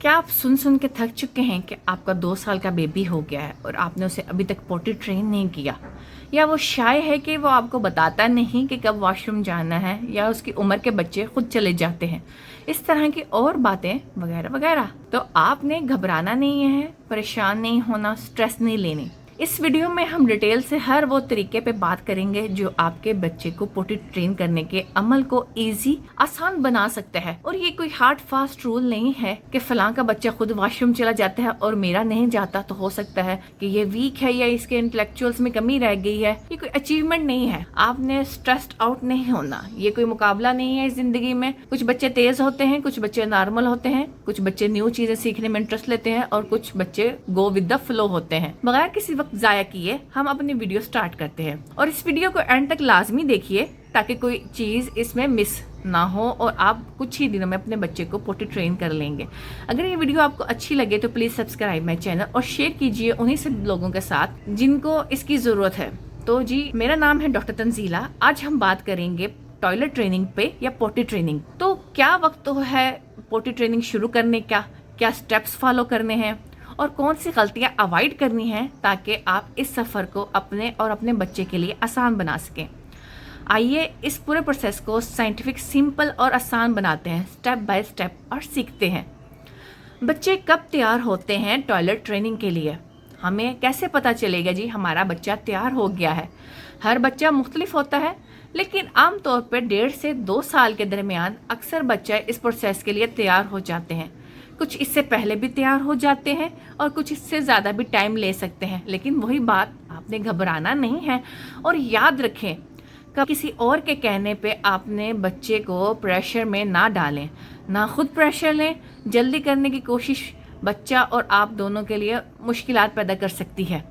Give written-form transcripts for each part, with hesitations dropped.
क्या आप सुन सुन के थक चुके हैं कि आपका 2 साल का बेबी हो गया है और आपने उसे अभी तक पोटी ट्रेन नहीं किया, या वो शाय है कि वो आपको बताता नहीं कि कब वॉशरूम जाना है, या उसकी उम्र के बच्चे खुद चले जाते हैं, इस तरह की और बातें वगैरह वगैरह। तो आपने घबराना नहीं है, परेशान नहीं होना, स्ट्रेस नहीं लेनी। इस वीडियो में हम डिटेल से हर वो तरीके पे बात करेंगे जो आपके बच्चे को पोटी ट्रेन करने के अमल को इजी, आसान बना सकता है। और ये कोई हार्ड फास्ट रूल नहीं है कि फलां का बच्चा खुद वॉशरूम चला जाता है और मेरा नहीं जाता, तो हो सकता है कि ये वीक है या इसके इंटेलेक्चुअल्स में कमी रह गई है। ये कोई अचीवमेंट नहीं है। आपने स्ट्रेस्ड आउट नहीं होना। ये कोई मुकाबला नहीं है इस जिंदगी में। कुछ बच्चे तेज होते हैं, कुछ बच्चे नॉर्मल होते हैं, कुछ बच्चे न्यू चीजें सीखने में इंटरेस्ट लेते हैं और कुछ बच्चे गो विद द फ्लो होते हैं। बगैर किसी वक्त जाया किए हम अपनी वीडियो स्टार्ट करते हैं, और इस वीडियो को एंड तक लाजमी देखिए ताकि कोई चीज इसमें मिस ना हो और आप कुछ ही दिनों में अपने बच्चे को पोटी ट्रेन कर लेंगे। अगर ये वीडियो आपको अच्छी लगे तो प्लीज सब्सक्राइब माई चैनल और शेयर कीजिए उन्हीं सब लोगों के साथ जिनको इसकी जरूरत है। तो जी, मेरा नाम है डॉक्टर तंजीला। आज हम बात करेंगे टॉयलेट ट्रेनिंग पे या पोटी ट्रेनिंग। तो क्या वक्त है पोटी ट्रेनिंग शुरू करने का, क्या स्टेप्स फॉलो करने हैं और कौन सी गलतियां अवॉइड करनी हैं ताकि आप इस सफ़र को अपने और अपने बच्चे के लिए आसान बना सकें। आइए इस पूरे प्रोसेस को साइंटिफिक, सिंपल और आसान बनाते हैं, स्टेप बाय स्टेप, और सीखते हैं। बच्चे कब तैयार होते हैं टॉयलेट ट्रेनिंग के लिए? हमें कैसे पता चलेगा जी हमारा बच्चा तैयार हो गया है? हर बच्चा मुख्तलिफ होता है, लेकिन आमतौर पर 1.5 से 2 साल के दरमियान अक्सर बच्चे इस प्रोसेस के लिए तैयार हो जाते हैं। कुछ इससे पहले भी तैयार हो जाते हैं और कुछ इससे ज़्यादा भी टाइम ले सकते हैं। लेकिन वही बात, आपने घबराना नहीं है। और याद रखें, कब किसी और के कहने पे आपने बच्चे को प्रेशर में ना डालें, ना खुद प्रेशर लें। जल्दी करने की कोशिश बच्चा और आप दोनों के लिए मुश्किलात पैदा कर सकती है।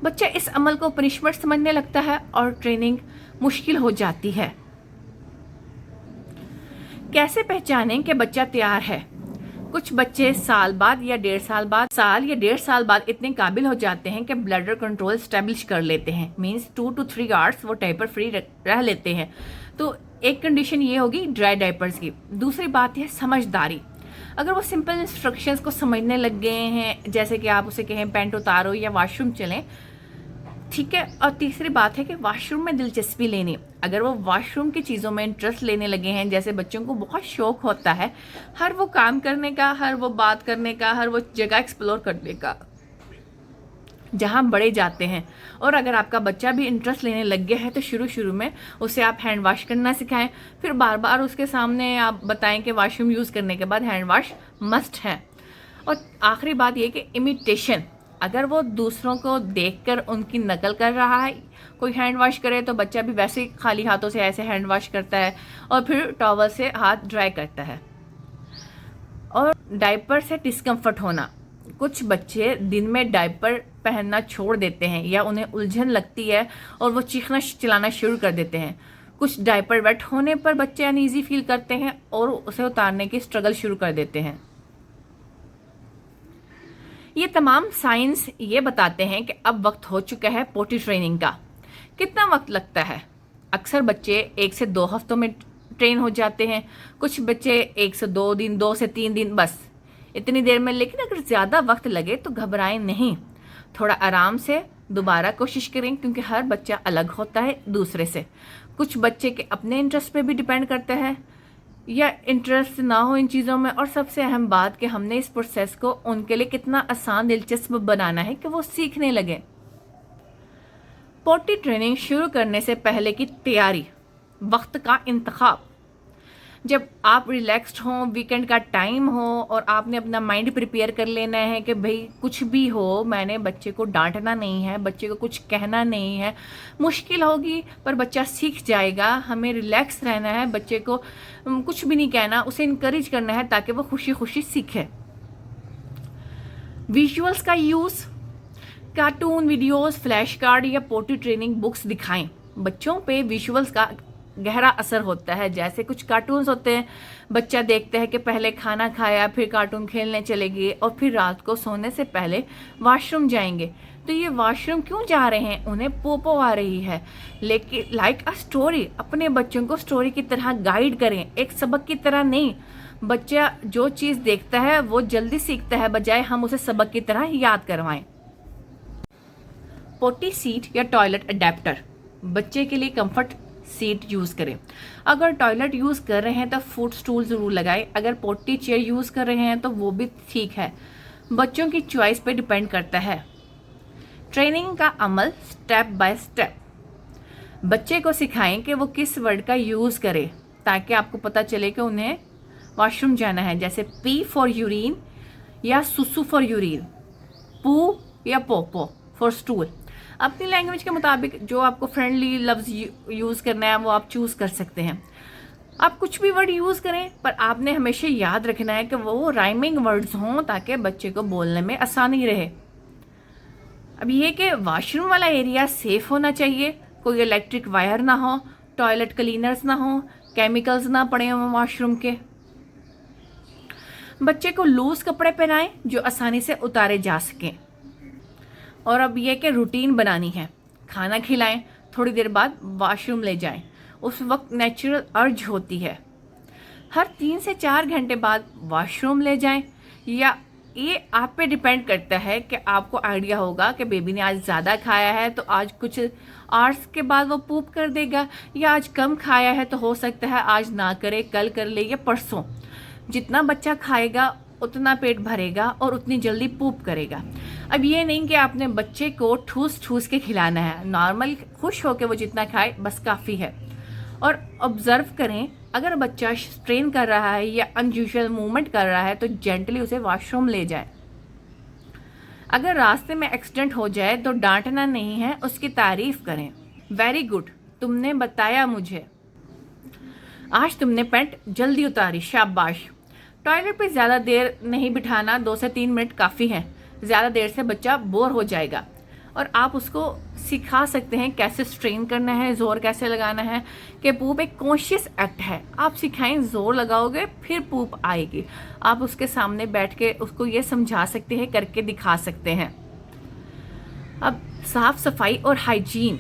बच्चा इस अमल को पनिशमेंट समझने लगता है और ट्रेनिंग मुश्किल हो जाती है। कैसे पहचानें कि बच्चा तैयार है? कुछ बच्चे साल बाद या 1.5 साल बाद इतने काबिल हो जाते हैं कि ब्लडर कंट्रोल स्टेब्लिश कर लेते हैं। मींस 2 to 3 आवर्स वो डायपर फ्री रह लेते हैं। तो एक कंडीशन ये होगी ड्राई डायपर्स की। दूसरी बात है समझदारी। अगर वो सिंपल इंस्ट्रक्शंस को समझने लग गए हैं, जैसे कि आप उसे कहें पैंट उतारो या वॉशरूम चलें, ठीक है। और तीसरी बात है कि वॉशरूम में दिलचस्पी लेनी। अगर वो वॉशरूम की चीज़ों में इंटरेस्ट लेने लगे हैं, जैसे बच्चों को बहुत शौक होता है हर वो काम करने का, हर वो बात करने का, हर वो जगह एक्सप्लोर करने का जहाँ बड़े जाते हैं, और अगर आपका बच्चा भी इंटरेस्ट लेने लग गया है तो शुरू में उसे आप हैंड वॉश करना सिखाएं। फिर बार बार उसके सामने आप बताएं कि वॉशरूम यूज़ करने के बाद हैंड वॉश मस्ट है। और आखिरी बात ये कि इमिटेशन। अगर वो दूसरों को देखकर उनकी नकल कर रहा है, कोई हैंड वॉश करे तो बच्चा भी वैसे ही खाली हाथों से ऐसे हैंड वॉश करता है और फिर टॉवल से हाथ ड्राई करता है। और डायपर से डिस्कम्फर्ट होना। कुछ बच्चे दिन में डायपर पहनना छोड़ देते हैं या उन्हें उलझन लगती है और वो चीखना चिल्लाना शुरू कर देते हैं। कुछ डायपर वेट होने पर बच्चे अनईजी फील करते हैं और उसे उतारने की स्ट्रगल शुरू कर देते हैं। ये तमाम साइंस ये बताते हैं कि अब वक्त हो चुका है पोटी ट्रेनिंग का। कितना वक्त लगता है? अक्सर बच्चे 1 से 2 हफ्तों में ट्रेन हो जाते हैं। कुछ बच्चे 1 से 2 दिन, 2 से 3 दिन, बस इतनी देर में। लेकिन अगर ज़्यादा वक्त लगे तो घबराएं नहीं, थोड़ा आराम से दोबारा कोशिश करें, क्योंकि हर बच्चा अलग होता है दूसरे से। कुछ बच्चे के अपने इंटरेस्ट पे भी डिपेंड करता है या इंटरेस्ट ना हो इन चीज़ों में। और सबसे अहम बात कि हमने इस प्रोसेस को उनके लिए कितना आसान, दिलचस्प बनाना है कि वो सीखने लगे। पोटी ट्रेनिंग शुरू करने से पहले की तैयारी, वक्त का इंतखाब। जब आप रिलैक्स्ड हों, वीकेंड का टाइम हो और आपने अपना माइंड प्रिपेयर कर लेना है कि भाई कुछ भी हो, मैंने बच्चे को डांटना नहीं है, बच्चे को कुछ कहना नहीं है। मुश्किल होगी पर बच्चा सीख जाएगा। हमें रिलैक्स रहना है, बच्चे को कुछ भी नहीं कहना, उसे इनकरेज करना है ताकि वो खुशी खुशी सीखे। विजुअल्स का use, cartoon, videos, flash card या पोटी ट्रेनिंग बुक्स दिखाएं। बच्चों पे विजुअल्स का गहरा असर होता है। जैसे कुछ कार्टून्स होते हैं, बच्चा देखता है कि पहले खाना खाया, फिर कार्टून खेलने चले गए और फिर रात को सोने से पहले वॉशरूम जाएंगे। तो ये वॉशरूम क्यों जा रहे हैं? उन्हें पोपो आ रही है। लेकिन लाइक अ स्टोरी, अपने बच्चों को स्टोरी की तरह गाइड करें, एक सबक की तरह नहीं। बच्चा जो चीज़ देखता है वो जल्दी सीखता है, बजाय हम उसे सबक की तरह याद करवाएं। पोटी सीट या टॉयलेट अडेप्टर, बच्चे के लिए कंफर्ट सीट यूज़ करें। अगर टॉयलेट यूज़ कर रहे हैं तो फुट स्टूल ज़रूर लगाएं। अगर पोटी चेयर यूज़ कर रहे हैं तो वो भी ठीक है, बच्चों की चॉइस पे डिपेंड करता है। ट्रेनिंग का अमल स्टेप बाय स्टेप, बच्चे को सिखाएं कि वो किस वर्ड का यूज़ करे ताकि आपको पता चले कि उन्हें वॉशरूम जाना है, जैसे पी फॉर यूरिन या सुसु फॉर यूरिन, पू या पोपो फॉर स्टूल। अपनी लैंग्वेज के मुताबिक जो आपको फ्रेंडली लफ्ज़ यूज़ करना है वो आप चूज़ कर सकते हैं। आप कुछ भी वर्ड यूज़ करें, पर आपने हमेशा याद रखना है कि वो राइमिंग वर्ड्स हों ताकि बच्चे को बोलने में आसानी रहे। अब ये कि वॉशरूम वाला एरिया सेफ होना चाहिए, कोई इलेक्ट्रिक वायर ना हो, टॉयलेट क्लीनर्स ना हो, केमिकल्स ना पड़े हों वॉशरूम के। बच्चे को लूज कपड़े पहनाएं जो आसानी से उतारे जा सकें। और अब यह कि रूटीन बनानी है, खाना खिलाएं, थोड़ी देर बाद वॉशरूम ले जाएं, उस वक्त नेचुरल अर्ज होती है। हर 3 से 4 घंटे बाद वॉशरूम ले जाएं, या ये आप पे डिपेंड करता है कि आपको आइडिया होगा कि बेबी ने आज ज़्यादा खाया है तो आज कुछ आवर्स के बाद वो पूप कर देगा, या आज कम खाया है तो हो सकता है आज ना करे, कल कर ले या परसों। जितना बच्चा खाएगा उतना पेट भरेगा और उतनी जल्दी पूप करेगा। अब ये नहीं कि आपने बच्चे को ठूस ठूस के खिलाना है, नॉर्मल खुश होकर वो जितना खाए बस काफ़ी है। और ऑब्जर्व करें, अगर बच्चा स्ट्रेन कर रहा है या अनयूजुअल मूवमेंट कर रहा है तो जेंटली उसे वॉशरूम ले जाएं। अगर रास्ते में एक्सीडेंट हो जाए तो डांटना नहीं है, उसकी तारीफ करें। वेरी गुड, तुमने बताया मुझे, आज तुमने पैंट जल्दी उतारी, शाबाश। टॉयलेट पे ज़्यादा देर नहीं बिठाना, 2 से 3 मिनट काफ़ी है, ज़्यादा देर से बच्चा बोर हो जाएगा। और आप उसको सिखा सकते हैं कैसे स्ट्रेन करना है, जोर कैसे लगाना है, कि पूप एक कॉन्शियस एक्ट है। आप सिखाएं, जोर लगाओगे फिर पूप आएगी। आप उसके सामने बैठ के उसको ये समझा सकते हैं, करके दिखा सकते हैं। अब साफ सफाई और हाइजीन,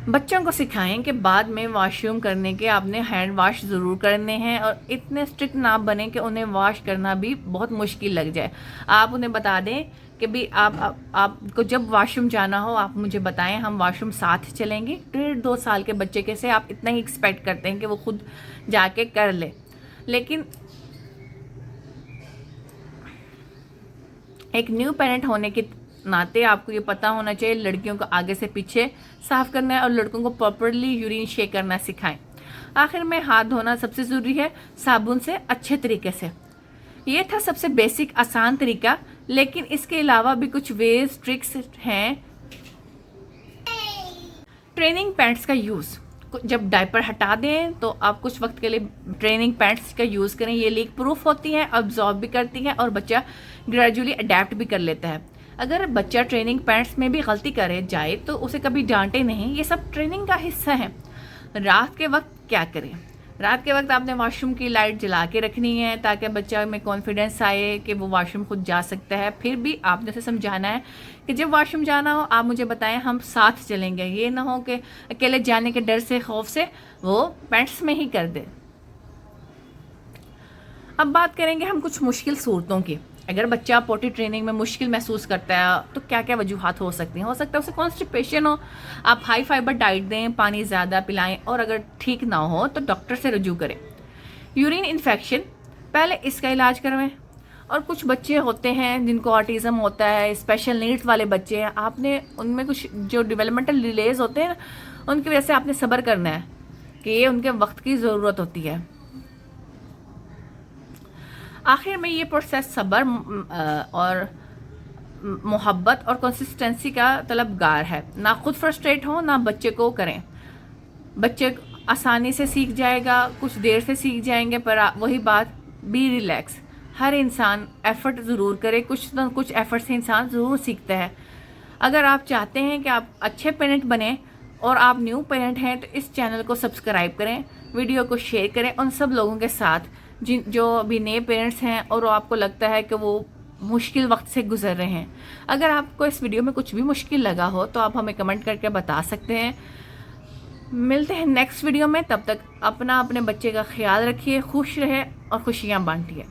बच्चों को सिखाएं कि बाद में वॉशरूम करने के आपने हैंड वॉश ज़रूर करने हैं, और इतने स्ट्रिक्ट ना बने कि उन्हें वॉश करना भी बहुत मुश्किल लग जाए। आप उन्हें बता दें कि भी आपको जब वॉशरूम जाना हो आप मुझे बताएं, हम वॉशरूम साथ चलेंगे। 1.5-2 साल के बच्चे के से आप इतना ही एक्सपेक्ट करते हैं कि वो खुद जाके कर ले, लेकिन एक न्यू पेरेंट होने के नाते आपको ये पता होना चाहिए लड़कियों को आगे से पीछे साफ करना है और लड़कों को प्रॉपरली यूरिन शेक करना सिखाएं। आखिर में हाथ धोना सबसे ज़रूरी है, साबुन से अच्छे तरीके से। ये था सबसे बेसिक आसान तरीका, लेकिन इसके अलावा भी कुछ वेज ट्रिक्स हैं। ट्रेनिंग पैंट्स का यूज़, जब डायपर हटा दें तो आप कुछ वक्त के लिए ट्रेनिंग पैंट्स का यूज़ करें। ये लीक प्रूफ होती हैं, अब्जॉर्ब भी करती हैं और बच्चा ग्रेजुअली अडेप्ट भी कर लेता है। अगर बच्चा ट्रेनिंग पैंट्स में भी गलती करे जाए तो उसे कभी डांटे नहीं, ये सब ट्रेनिंग का हिस्सा है। रात के वक्त क्या करें? रात के वक्त आपने वॉशरूम की लाइट जला के रखनी है ताकि बच्चा में कॉन्फिडेंस आए कि वो वॉशरूम खुद जा सकता है। फिर भी आपने उसे समझाना है कि जब वॉशरूम जाना हो आप मुझे बताएं, हम साथ चलेंगे। ये ना हो कि अकेले जाने के डर से, खौफ से वो पैंट्स में ही कर दे। अब बात करेंगे हम कुछ मुश्किल सूरतों की। अगर बच्चा पोटी ट्रेनिंग में मुश्किल महसूस करता है तो क्या क्या वजूहात हो सकती हैं? हो सकता है उसे कॉन्स्टिपेशन हो, आप हाई फाइबर डाइट दें, पानी ज़्यादा पिलाएं, और अगर ठीक ना हो तो डॉक्टर से रुजू करें। यूरिन इन्फेक्शन, पहले इसका इलाज करवाएं। और कुछ बच्चे होते हैं जिनको ऑटिज़म होता है, स्पेशल नीड्स वाले बच्चे हैं, आपने उनमें कुछ जो डेवलपमेंटल डिलेज होते हैं उनकी वजह से आपने सब्र करना है कि ये उनके वक्त की ज़रूरत होती है। आखिर में ये प्रोसेस सब्र और मोहब्बत और कंसिस्टेंसी का तलबगार है। ना खुद फ्रस्ट्रेट हो, ना बच्चे को करें। बच्चे आसानी से सीख जाएगा, कुछ देर से सीख जाएंगे, पर वही बात, बी रिलैक्स। हर इंसान एफ़र्ट ज़रूर करे, कुछ ना कुछ एफ़र्ट से इंसान ज़रूर सीखता है। अगर आप चाहते हैं कि आप अच्छे पेरेंट बने और आप न्यू पेरेंट हैं तो इस चैनल को सब्सक्राइब करें, वीडियो को शेयर करें उन सब लोगों के साथ जो अभी नए पेरेंट्स हैं और आपको लगता है कि वो मुश्किल वक्त से गुजर रहे हैं। अगर आपको इस वीडियो में कुछ भी मुश्किल लगा हो तो आप हमें कमेंट करके बता सकते हैं। मिलते हैं नेक्स्ट वीडियो में, तब तक अपना अपने बच्चे का ख्याल रखिए, खुश रहे और खुशियाँ बांटिए।